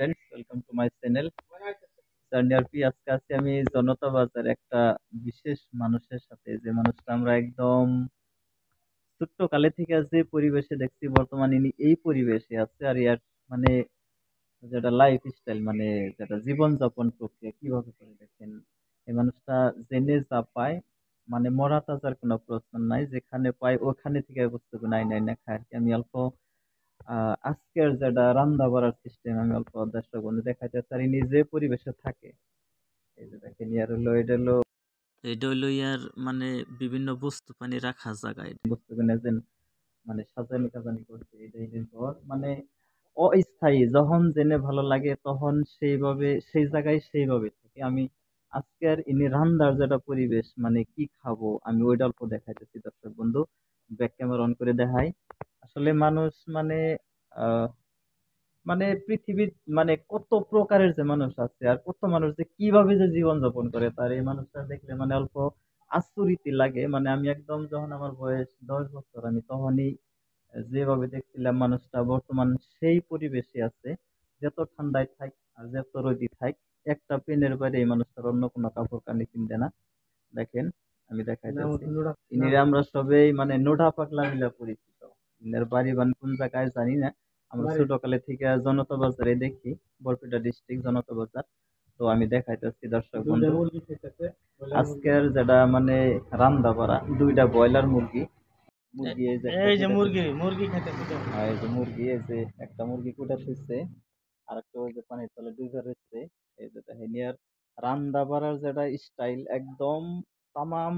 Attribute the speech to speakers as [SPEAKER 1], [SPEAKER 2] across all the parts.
[SPEAKER 1] Friends, welcome to my channel সার্নিয়ারপি। আজকে আছি আমি জনতা বাজার একটা বিশেষ মানুষের সাথে, যে মানুষটা আমরা একদম ছোট্ট কালে থেকে যে পরিবেশে দেখছি, বর্তমানে ইনি এই পরিবেশে আছে। আর ইয়ার মানে যেটা লাইফ স্টাইল, মানে যেটা জীবনযাপন প্রক্রিয়া কিভাবে করে দেখেন, এই মানুষটা জেনে যা পায়, মানে মরা তাজার কোনো প্রশ্ন নাই, যেখানে পায় ওখানে থেকে বস্তু নাই নাই না খায় আর কি। আমি অল্প আজকের যেটা রান্না বাড়ার সিস্টেম আমি অল্প দর্শক বন্ধু দেখাইতে চাই, নিজে পরিবেশে থাকে। এই যে দেখেন, ইয়ার হলো
[SPEAKER 2] এটা হইলো ইয়ার মানে বিভিন্ন বস্তু পানি রাখা জায়গায়।
[SPEAKER 1] বস্তু কিনে যেন মানে সাজানি কাজানি করছে, এটাই ঘর মানে অস্থায়ী। যখন জেনে ভালো লাগে তখন সেইভাবে সেই জায়গায় সেইভাবে থাকে। আমি আজকের ইনি রান্নার যেটা পরিবেশ, মানে কি খাবো আমি ওইটা অল্প দেখাইতেছি দর্শক বন্ধু। ব্যাক ক্যামেরা অন করে দেখাই। আসলে মানুষ মানে আহ মানে পৃথিবীর মানে কত প্রকারের যে মানুষ আছে, আর কত মানুষ যে কিভাবে যে জীবন যাপন করে, তার এই মানুষটা দেখলে মানে অল্প আশ্চর্য লাগে। মানে আমি একদম যখন আমার বয়স 10 বছর, আমি তখনই যেভাবে দেখছিলাম মানুষটা বর্তমান সেই পরিবেশে আছে। যত ঠান্ডায় থাক আর যত রোদি থাক, একটা পেনের বাইরে এই মানুষটার অন্য কোনো কাপড় কানি কিনবে না। দেখেন, আমি দেখাইতেছি। ইনিরা আমরা সবাই মানে নোডা পাগলা মিলা পরিচিত। ইনার বাড়ি বান কোন জায়গায় জানি না। আমরা ছোটকালে থেকে জনতা বাজারে দেখি, বরপেটা ডিস্ট্রিক্ট জনতা বাজার। তো আমি দেখাইতেছি দর্শক বন্ধু, আজকের যেটা মানে রান্দা বাড়া, দুইটা ব্রয়লার মুরগি। মুরগি এই যে
[SPEAKER 2] এই যে মুরগি মুরগি খাইতেছে তো।
[SPEAKER 1] এই যে মুরগি, এই যে একটা মুরগি কুটা থইছে, আর একটা ওই যে পানির তলে ডুবে রয়েছে। এই যে দেখেন ইয়ার রান্দা বাড়ার যেটা স্টাইল, একদম তামাম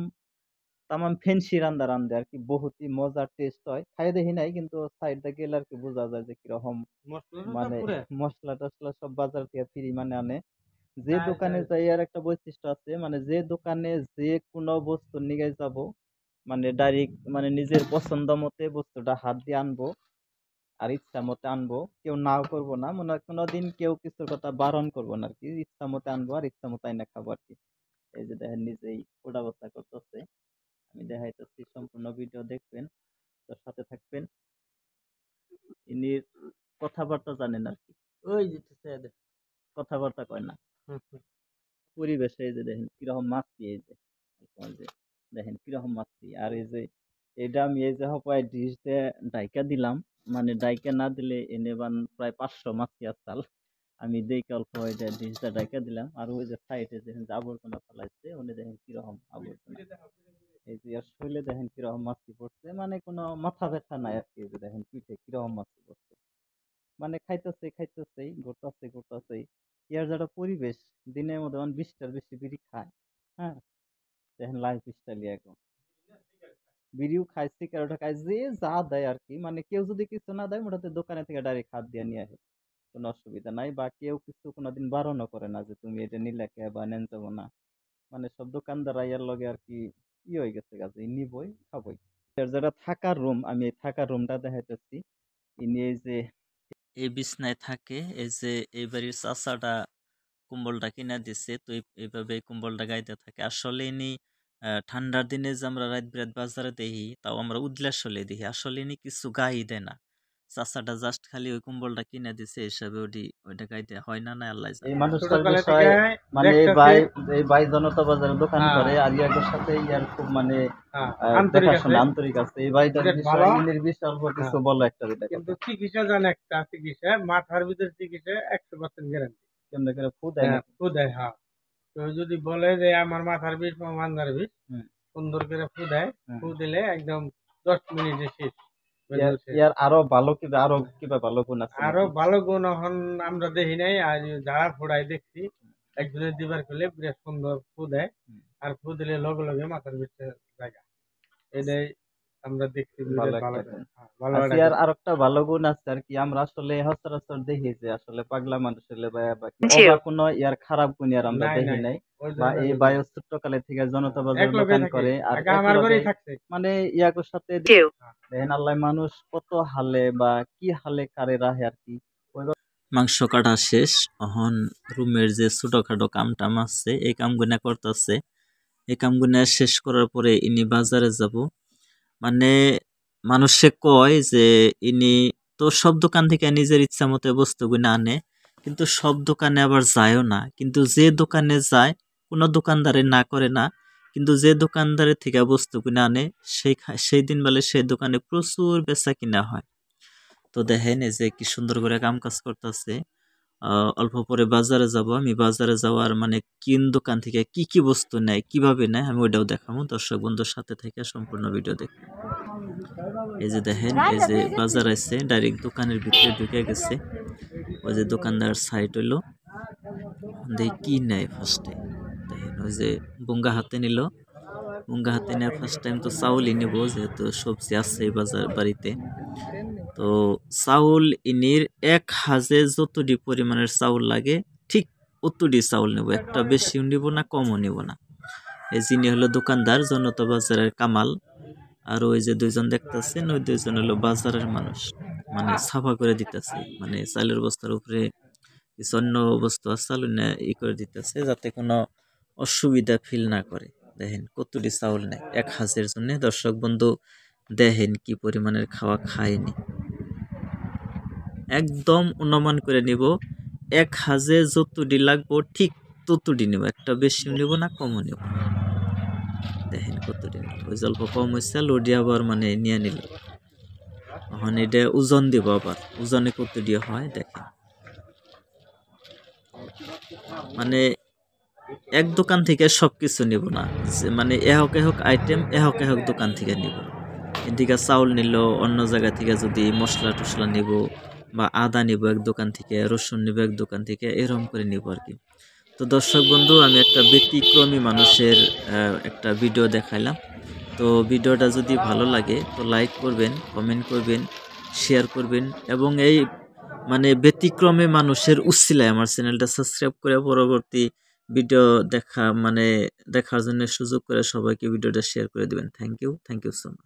[SPEAKER 1] তামাম ফেন্সি রান্দা রান্ধে আর কি, বহুতই মজার টেস্ট হয়। খাই দেখি নাই, কিন্তু সাইড দিয়ে গেলে আর কি বোঝা যায় যে কিরকম মানে মশলা টসলা সব বাজার থেকে ফ্রি মানে আনে। যে দোকানে যাই আর একটা বৈশিষ্ট্য আছে, মানে যে দোকানে যে কোনো বস্তু নিয়ে যাব, মানে ডাইরেক্ট মানে নিজের পছন্দ মতে বস্তুটা হাত দিয়ে আনবো, আর ইচ্ছা মতে আনবো। কেউ নাও করবো না, মানে কোনোদিন কেউ কিছুর কথা বারণ করবো না আর কি। ইচ্ছা মতে আনবো আর ইচ্ছা মতো আইনা খাবো আর কি। এই যে দেখেন, নিজেই ওটা অবস্থা করতেছে। আমি দেখাইতেছি, সম্পূর্ণ ভিডিও দেখবেন, তার সাথে থাকবেন। ইনি কথাবার্তা জানেন আর কি,
[SPEAKER 2] ওই যে
[SPEAKER 1] কথাবার্তা কয় না। পরিবেশে এই যে দেখেন কিরকম মাছি, এই যে দেখেন কিরকম মাছি। আর এই যে এটা আমি এই যে হপায় ডিশ দিয়ে ডাইকা দিলাম, মানে ডাইকা না দিলে এনে বান প্রায় 500 মাছি আসাল। আমি দেখে অল্প এটা ডিশ দিয়ে ডাইকা দিলাম। আর ওই যে সাইডে দেখেন যে আবর্জনা ফেলাইছে, উনি দেখেন কিরকম আবর্জনা। এই যে আর শরীরে দেখেন কিরকম মাছি পড়ছে, মানে কোনো মাথা ব্যথা নাই আর কি। এই যে দেখেন পিঠে কিরকম মাছি পড়ছে, মানে খাইতেছে খাইতেছেই, ঘুরতেছে ঘুরতেছেই। ইয়ার যেটা পরিবেশ, দিনের মধ্যে মানে 20টার বেশি বিড়ি খায়। হ্যাঁ, দেখেন লাইফ স্টাইল এখন। বিড়িও খায়, সিগারেটও খায়, যে যা দেয় আর কি। মানে কেউ যদি কিছু না দেয়, মোটামুটি দোকানে থেকে ডাইরেক্ট হাত দিয়ে নিয়ে আসে, কোনো অসুবিধা নাই। বা কেউ কিছু কোনোদিন বারণও করে না যে তুমি এটা নিলে কে বা নেন যাবো না। মানে সব দোকানদার ইয়ার লগে আর কি হয়ে গেছে, কাজে নিবই খাবই। এর যেটা থাকার রুম, আমি এই থাকার রুমটা দেখাইতেছি। ইনি এই যে
[SPEAKER 2] এই বিছনায় থাকে। এই যে এই বাড়ির চাচাটা কম্বলটা কিনা দিছে, তো এইভাবে এই কম্বলটা গাইতে থাকে। আসলে ইনি ঠান্ডার দিনে যে আমরা রাত বিরাত বাজারে দেখি, তাও আমরা উদলাস হলে দেখি, আসলে ইনি কিছু গাই দেয় না। চাচাটা জাস্ট খালি ওই কম্বলটা কিনা দিছে হিসাবে ওইটা গাইতে হয় না, না আল্লাহ
[SPEAKER 1] এই
[SPEAKER 2] জানে।
[SPEAKER 1] মানুষটার বিষয়, মানে এই ভাই জনতা বাজারে দোকান করে, আর ইয়ার সাথে ইয়ার খুব মানে দেখাশোনা আন্তরিক আছে। এই ভাইটার বিষয়, ইনের বিষয় অল্প কিছু বলো একটা দুইটা
[SPEAKER 3] কিন্তু
[SPEAKER 1] কথা।
[SPEAKER 3] চিকিৎসা জানে, একটা চিকিৎসা মাথার ভিতরে চিকিৎসা 100% গ্যারান্টি।
[SPEAKER 1] কেমনে করে ফু দেয়
[SPEAKER 3] হ্যাঁ,
[SPEAKER 1] নাকি?
[SPEAKER 3] ফু দেয়। হ্যাঁ, তো যদি বলে যে আমার মাথার বিষ বা মাথার বিষ,
[SPEAKER 1] হুম,
[SPEAKER 3] সুন্দর করে ফু দেয়।
[SPEAKER 1] হুম।
[SPEAKER 3] ফু দিলে একদম 10 মিনিটে শেষ।
[SPEAKER 1] ইয়ার আরো ভালো কিবা, আরো কিবা ভালো গুণ আছে
[SPEAKER 3] আরো
[SPEAKER 1] নাকি?
[SPEAKER 3] ভালো গুণ এখন আমরা দেখি নাই, আর যারা ফোড়াই দেখছি, একজনের দিবার করলে বেশ সুন্দর ফু দেয়।
[SPEAKER 1] হুম,
[SPEAKER 3] আর ফু দিলে লগে লগে মাথার ভিতরে জায়গা, এটাই আমরা দেখছি।
[SPEAKER 1] ভালো
[SPEAKER 3] ভালো
[SPEAKER 1] একটা গুণ।
[SPEAKER 3] ভালো
[SPEAKER 1] আচ্ছা,
[SPEAKER 3] একটা
[SPEAKER 1] ইয়ার
[SPEAKER 3] গুণ।
[SPEAKER 1] আরেকটা ভালো গুণ আছে আর কি। আমরা আসলে সচরাচর দেখি যে আসলে পাগলা মানুষের বা কি অবা কোনো ইয়ার খারাপ গুণ আর আমরা
[SPEAKER 3] নাই
[SPEAKER 1] দেখি
[SPEAKER 3] নাই,
[SPEAKER 1] নাই।
[SPEAKER 3] ওই
[SPEAKER 1] বা
[SPEAKER 3] জন্য
[SPEAKER 1] এই বায়ু ছোট্ট কালে থেকে জনতা বাজারে
[SPEAKER 3] একলগে
[SPEAKER 1] দোকান
[SPEAKER 3] থাকে,
[SPEAKER 1] করে, আর
[SPEAKER 3] আগে আমার
[SPEAKER 1] একলগে
[SPEAKER 3] ঘরেই থাকছে।
[SPEAKER 1] মানে ইয়াকুর সাথে দেখেন আল্লাহ মানুষ কত হালে বা কি হালে কারে রাহে আর কি।
[SPEAKER 2] মাংস কাটা শেষ, এখন রুমের যে ছোটখাটো কাম টাম আছে এই কামগুনা করতেছে। এই কামগুনা শেষ করার পরে ইনি বাজারে যাব। মানে মানুষে কয় যে ইনি তো সব দোকান থেকে নিজের ইচ্ছা মতো বস্তুগুলো আনে, কিন্তু সব দোকানে আবার যায়ও না, কিন্তু যে দোকানে যায় কোনো দোকানদারে না করে না, কিন্তু যে দোকানদারের থেকে বস্তু কিনে আনে সেই দিন বলে সেই দোকানে প্রচুর বেচা কিনা হয়। তো দেখেন এই যে কি সুন্দর করে কাম কাজ করতেছে। অল্প পরে বাজারে যাব, আমি বাজারে যাওয়ার মানে কোন দোকান থেকে কি কি বস্তু নেয় কিভাবে নেয় আমি ওইটাও দেখাবো। দর্শক বন্ধুর সাথে থেকে সম্পূর্ণ ভিডিও দেখবেন। এই যে দেখেন এই যে বাজার আছে, ডাইরেক্ট দোকানের ভিতরে ঢুকে গেছে। ওই যে দোকানদার সাইড হইলো, কি নেয় ফার্স্টে দেখেন ওই যে বুঙ্গা হাতে নিল। বুঙ্গা হাতে নেওয়ার ফার্স্ট টাইম তো চাউলই নেবো, যেহেতু সবজি আছে বাজার বাড়িতে। তো চাউল ইনির 1 হাজে যতটি পরিমাণের চাউল লাগে ঠিক অতটি চাউল নেব, একটা বেশিও নিব না কমও নিব না। এই যিনি হলো দোকানদার জনতা বাজারের কামাল, আর ওই যে দুইজন দেখতেছেন ওই দুইজন হলো বাজারের মানুষ, মানে সাফা করে দিতেছে, মানে চালের বস্তার উপরে কিছু অন্য বস্তু আছে ই করে দিতেছে যাতে কোনো অসুবিধা ফিল না করে। দেখেন কতটি চাউল নেয় 1 হাজের জন্য। দর্শক বন্ধু দেখেন কি পরিমাণের খাওয়া খায়নি, একদম অনুমান করে নিব 1 হাজে যতটি লাগবো ঠিক ততটি নিব, একটা বেশি নিব না কমও নিব। দেখেন কতটি নিল, ওই অল্প কম হয়েছে লোডি আবার মানে নিয়ে নিল। এখন এটা ওজন দিব, আবার ওজনে কতটি হয় দেখেন। মানে এক দোকান থেকে সবকিছু নিব না, মানে এহক এহক আইটেম এহক এহক দোকান থেকে নিব। এদিকে চাউল নিল, অন্য জায়গা থেকে যদি মশলা টসলা নিব বা আদা নিব এক দোকান থেকে, রসুন নিব এক দোকান থেকে, এরকম করে নিব আর কি। তো দর্শক বন্ধু আমি একটা ব্যতিক্রমী মানুষের একটা ভিডিও দেখাইলাম। তো ভিডিওটা যদি ভালো লাগে তো লাইক করবেন, কমেন্ট করবেন, শেয়ার করবেন, এবং এই মানে ব্যতিক্রমী মানুষের উচ্ছিলায় আমার চ্যানেলটা সাবস্ক্রাইব করে পরবর্তী ভিডিও দেখার জন্য সুযোগ করে সবাইকে ভিডিওটা শেয়ার করে দিবেন। Thank you so much.